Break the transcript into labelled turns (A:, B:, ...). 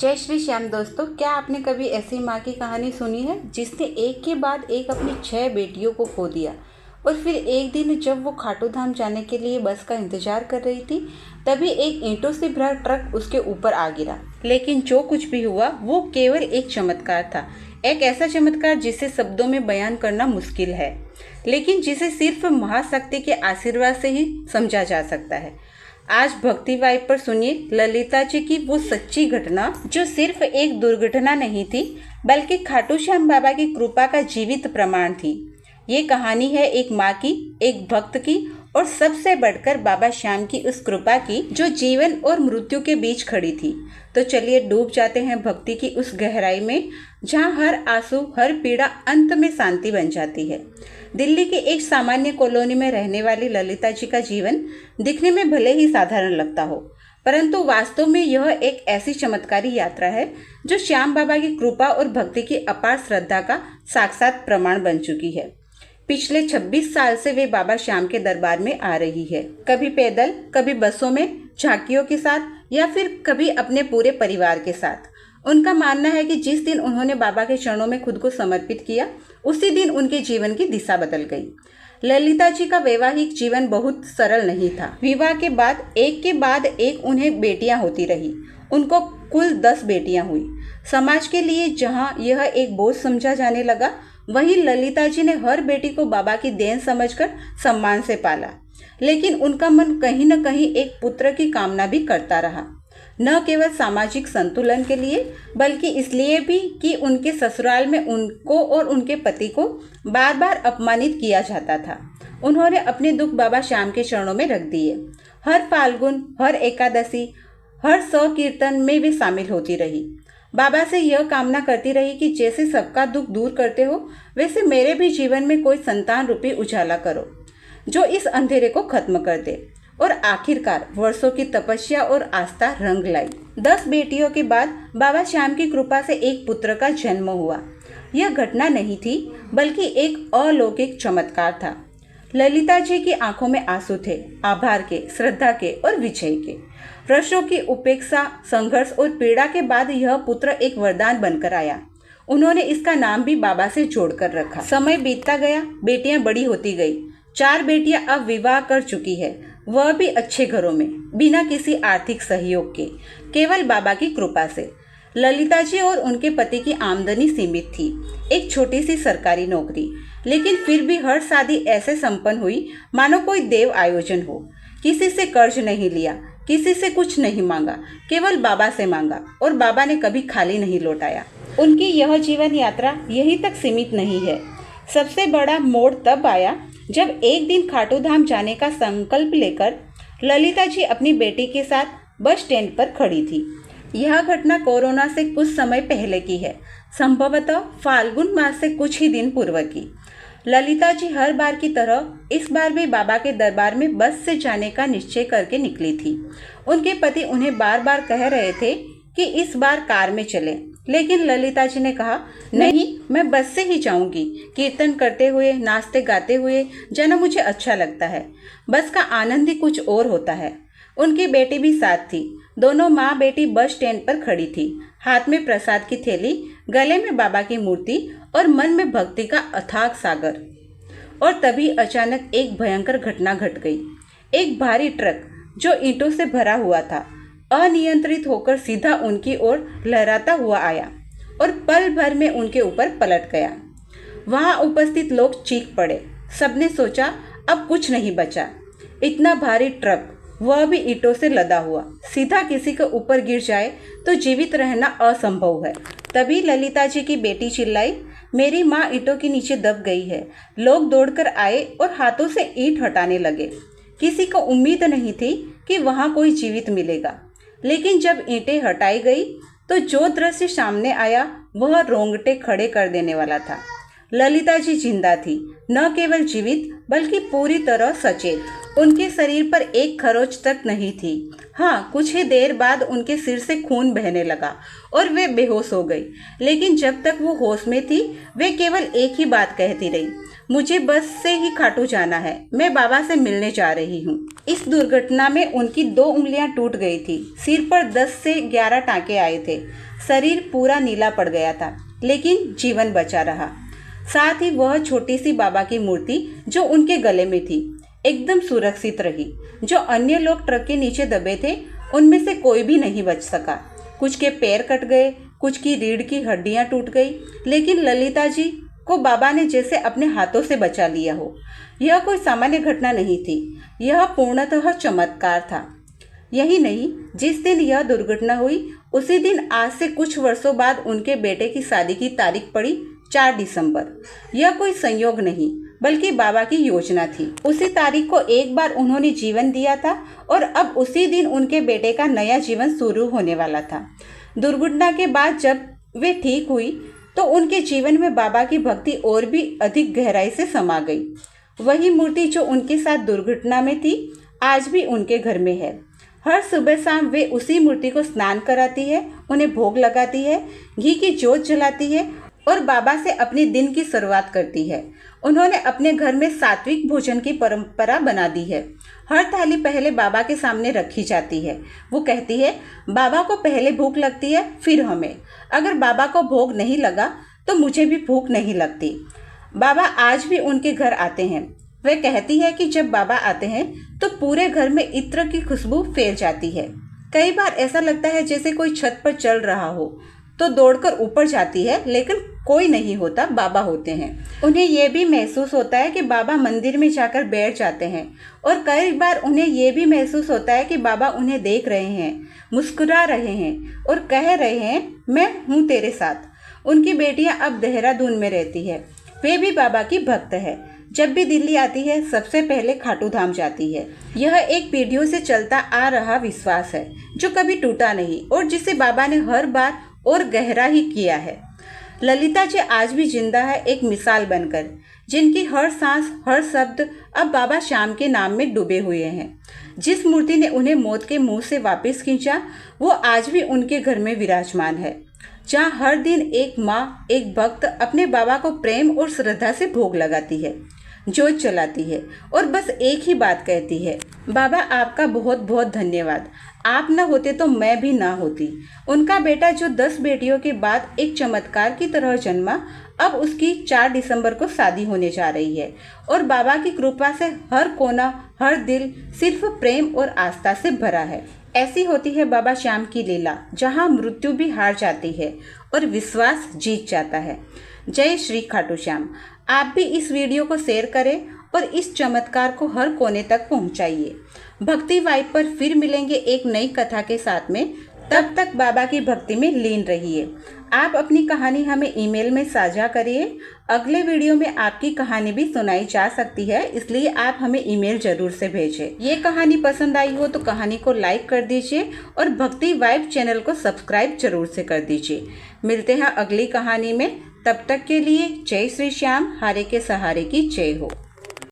A: जय श्री श्याम दोस्तों, क्या आपने कभी ऐसी माँ की कहानी सुनी है जिसने एक के बाद एक अपनी 6 बेटियों को खो दिया और फिर एक दिन जब वो खाटू धाम जाने के लिए बस का इंतजार कर रही थी तभी एक ईंटों से भरा ट्रक उसके ऊपर आ गिरा। लेकिन जो कुछ भी हुआ वो केवल एक चमत्कार था, एक ऐसा चमत्कार जिसे शब्दों में बयान करना मुश्किल है, लेकिन जिसे सिर्फ महाशक्ति के आशीर्वाद से ही समझा जा सकता है। आज भक्ति वाइब पर सुनिए ललिता जी की वो सच्ची घटना जो सिर्फ एक दुर्घटना नहीं थी बल्कि खाटू श्याम बाबा की कृपा का जीवित प्रमाण थी। ये कहानी है एक माँ की, एक भक्त की और सबसे बढ़कर बाबा श्याम की उस कृपा की जो जीवन और मृत्यु के बीच खड़ी थी। तो चलिए डूब जाते हैं भक्ति की उस गहराई में जहाँ हर आंसू, हर पीड़ा अंत में शांति बन जाती है। दिल्ली की एक सामान्य कॉलोनी में रहने वाली ललिता जी का जीवन दिखने में भले ही साधारण लगता हो, परंतु वास्तव में यह एक ऐसी चमत्कारी यात्रा है जो श्याम बाबा की कृपा और भक्ति की अपार श्रद्धा का साक्षात प्रमाण बन चुकी है। पिछले 26 साल से वे बाबा श्याम के दरबार में आ रही है, कभी पैदल, कभी बसों में, झांकियों के साथ या फिर कभी अपने पूरे परिवार के साथ। उनका मानना है कि जिस दिन उन्होंने बाबा के चरणों में खुद को समर्पित किया उसी दिन उनके जीवन की दिशा बदल गई। ललिता जी का वैवाहिक जीवन बहुत सरल नहीं था। विवाह के बाद एक उन्हें बेटियां होती रही। उनको कुल 10 बेटियां हुई। समाज के लिए जहां यह एक बोझ समझा जाने लगा, वहीं ललिता जी ने हर बेटी को बाबा की देन समझकर सम्मान से पाला। लेकिन उनका मन कहीं न कहीं एक पुत्र की कामना भी करता रहा, न केवल सामाजिक संतुलन के लिए बल्कि इसलिए भी कि उनके ससुराल में उनको और उनके पति को बार बार अपमानित किया जाता था। उन्होंने अपने दुख बाबा श्याम के चरणों में रख दिए। हर फाल्गुन, हर एकादशी, हर 100 कीर्तन में वे शामिल होती रही। बाबा से यह कामना करती रही कि जैसे सबका दुख दूर करते हो वैसे मेरे भी जीवन में कोई संतान रूपी उजाला करो जो इस अंधेरे को खत्म कर दे। और आखिरकार वर्षों की तपस्या और आस्था रंग लाई। 10 बेटियों के बाद बाबा श्याम की कृपा से एक पुत्र का जन्म हुआ। यह घटना नहीं थी बल्कि एक अलौकिक चमत्कार था। ललिता जी की आंखों में आंसू थे, आभार के, श्रद्धा के और विजय के। वर्षों की उपेक्षा, संघर्ष और पीड़ा के बाद यह पुत्र एक वरदान बनकर आया। उन्होंने इसका नाम भी बाबा से जोड़कर रखा। समय बीतता गया, बेटियां बड़ी होती गई। 4 बेटियां अब विवाह कर चुकी है, वह भी अच्छे घरों में, बिना किसी आर्थिक सहयोग के, केवल बाबा की कृपा से। ललिता जी और उनके पति की आमदनी सीमित थी, एक छोटी सी सरकारी नौकरी, लेकिन फिर भी हर शादी ऐसे संपन्न हुई मानो कोई देव आयोजन हो। किसी से कर्ज नहीं लिया, किसी से कुछ नहीं मांगा, केवल बाबा से मांगा और बाबा ने कभी खाली नहीं लौटाया। उनकी यह जीवन यात्रा यहीं तक सीमित नहीं है। सबसे बड़ा मोड़ तब आया जब एक दिन खाटू धाम जाने का संकल्प लेकर ललिता जी अपनी बेटी के साथ बस स्टैंड पर खड़ी थी। यह घटना कोरोना से कुछ समय पहले की है, संभवतः फाल्गुन मास से कुछ ही दिन पूर्व की। ललिता जी हर बार की तरह इस बार भी बाबा के दरबार में बस से जाने का निश्चय करके निकली थी। उनके पति उन्हें बार बार कह रहे थे कि इस बार कार में चलें, लेकिन ललिता जी ने कहा, नहीं, मैं बस से ही जाऊंगी। कीर्तन करते हुए, नाचते गाते हुए जाना मुझे अच्छा लगता है। बस का आनंद ही कुछ और होता है। उनकी बेटी भी साथ थी। दोनों माँ बेटी बस स्टैंड पर खड़ी थी, हाथ में प्रसाद की थैली, गले में बाबा की मूर्ति और मन में भक्ति का अथाह सागर। और तभी अचानक एक भयंकर घटना घट गई। एक भारी ट्रक जो ईंटों से भरा हुआ था अनियंत्रित होकर सीधा उनकी ओर लहराता हुआ आया और पल भर में उनके ऊपर पलट गया। वहां उपस्थित लोग चीख पड़े। सबने सोचा अब कुछ नहीं बचा। इतना भारी ट्रक, वह भी ईंटों से लदा हुआ, सीधा किसी के ऊपर गिर जाए तो जीवित रहना असंभव है। तभी ललिता जी की बेटी चिल्लाई, मेरी माँ ईंटों के नीचे दब गई है। लोग दौड़कर आए और हाथों से ईंट हटाने लगे। किसी को उम्मीद नहीं थी कि वहां कोई जीवित मिलेगा, लेकिन जब ईंटें हटाई गई तो जो दृश्य सामने आया वह रोंगटे खड़े कर देने वाला था। ललिता जी जिंदा थी, न केवल जीवित बल्कि पूरी तरह सचेत। उनके शरीर पर एक खरोच तक नहीं थी। हाँ, कुछ ही देर बाद उनके सिर से खून बहने लगा और वे बेहोश हो गई। लेकिन जब तक वो होश में थी, वे केवल एक ही बात कहती रही, मुझे बस से ही खाटू जाना है, मैं बाबा से मिलने जा रही हूँ। इस दुर्घटना में उनकी 2 उंगलियां टूट गई थी, सिर पर 10 से 11 टांके आए थे, शरीर पूरा नीला पड़ गया था, लेकिन जीवन बचा रहा। साथ ही वह छोटी सी बाबा की मूर्ति जो उनके गले में थी एकदम सुरक्षित रही। जो अन्य लोग ट्रक के नीचे दबे थे, उनमें से कोई भी नहीं बच सका। कुछ के पैर कट गए, कुछ की रीढ़ की हड्डियां टूट गई, लेकिन ललिता जी को बाबा ने जैसे अपने हाथों से बचा लिया हो। यह कोई सामान्य घटना नहीं थी, यह पूर्णतः चमत्कार था। यही नहीं, जिस दिन यह दुर्घटना हुई उसी दिन आज से कुछ वर्षों बाद उनके बेटे की शादी की तारीख पड़ी 4 दिसंबर। यह कोई संयोग नहीं बल्कि बाबा की योजना थी। उसी तारीख को एक बार उन्होंने जीवन दिया था और अब उसी दिन उनके बेटे का नया जीवन शुरू होने वाला था। दुर्घटना के बाद जब वे ठीक हुई तो उनके जीवन में बाबा की भक्ति और भी अधिक गहराई से समा गई। वही मूर्ति जो उनके साथ दुर्घटना में थी आज भी उनके घर में है। हर सुबह शाम वे उसी मूर्ति को स्नान कराती है, उन्हें भोग लगाती है, घी की जोत जलाती है और बाबा से अपने दिन की शुरुआत करती है। उन्होंने अपने घर में सात्विक भोजन की परंपरा बना दी है। हर थाली पहले बाबा के सामने रखी जाती है। वो कहती है, बाबा को पहले भूख लगती है, फिर हमें। अगर बाबा को भोग नहीं लगा तो मुझे भी भूख नहीं लगती। बाबा आज भी उनके घर आते हैं। वह कहती है कि जब बाबा आते हैं तो पूरे घर में इत्र की खुशबू फैल जाती है। कई बार ऐसा लगता है जैसे कोई छत पर चल रहा हो, तो दौड़कर ऊपर जाती है, लेकिन कोई नहीं होता, बाबा होते हैं। उन्हें यह भी महसूस होता है कि बाबा मंदिर में जाकर बैठ जाते हैं और कई बार उन्हें यह भी महसूस होता है कि बाबा उन्हें देख रहे हैं, मुस्कुरा रहे हैं और कह रहे हैं, मैं हूँ तेरे साथ। उनकी बेटियां अब देहरादून में रहती है। वे भी बाबा की भक्त है। जब भी दिल्ली आती है सबसे पहले खाटू धाम जाती है। यह एक पीढ़ियों से चलता आ रहा विश्वास है जो कभी टूटा नहीं और जिसे बाबा ने हर बार और गहरा ही किया है। ललिता जी आज भी जिंदा है, एक मिसाल बनकर, जिनकी हर सांस हर शब्द अब बाबा श्याम के नाम में डूबे हुए हैं। जिस मूर्ति ने उन्हें मौत के मुंह से वापस खींचा वो आज भी उनके घर में विराजमान है, जहाँ हर दिन एक माँ, एक भक्त अपने बाबा को प्रेम और श्रद्धा से भोग लगाती है, जोत जलाती है और बस एक ही बात कहती है, बाबा आपका बहुत बहुत धन्यवाद, आप न होते तो मैं भी ना होती। उनका बेटा जो 10 बेटियों के बाद एक चमत्कार की तरह जन्मा, अब उसकी 4 दिसंबर को शादी होने जा रही है और बाबा की कृपा से हर कोना, हर दिल सिर्फ प्रेम और आस्था से भरा है। ऐसी होती है बाबा श्याम की लीला, जहाँ मृत्यु भी हार जाती है और विश्वास जीत जाता है। जय श्री खाटू श्याम। आप भी इस वीडियो को शेयर करें और इस चमत्कार को हर कोने तक पहुंचाइए। भक्ति वाइब पर फिर मिलेंगे एक नई कथा के साथ में। तब तक बाबा की भक्ति में लीन रहिए। आप अपनी कहानी हमें ईमेल में साझा करिए। अगले वीडियो में आपकी कहानी भी सुनाई जा सकती है, इसलिए आप हमें ईमेल जरूर से भेजें। ये कहानी पसंद आई हो तो कहानी को लाइक कर दीजिए और भक्ति वाइब चैनल को सब्सक्राइब जरूर से कर दीजिए। मिलते हैं अगली कहानी में, तब तक के लिए जय श्री श्याम। हारे के सहारे की जय हो।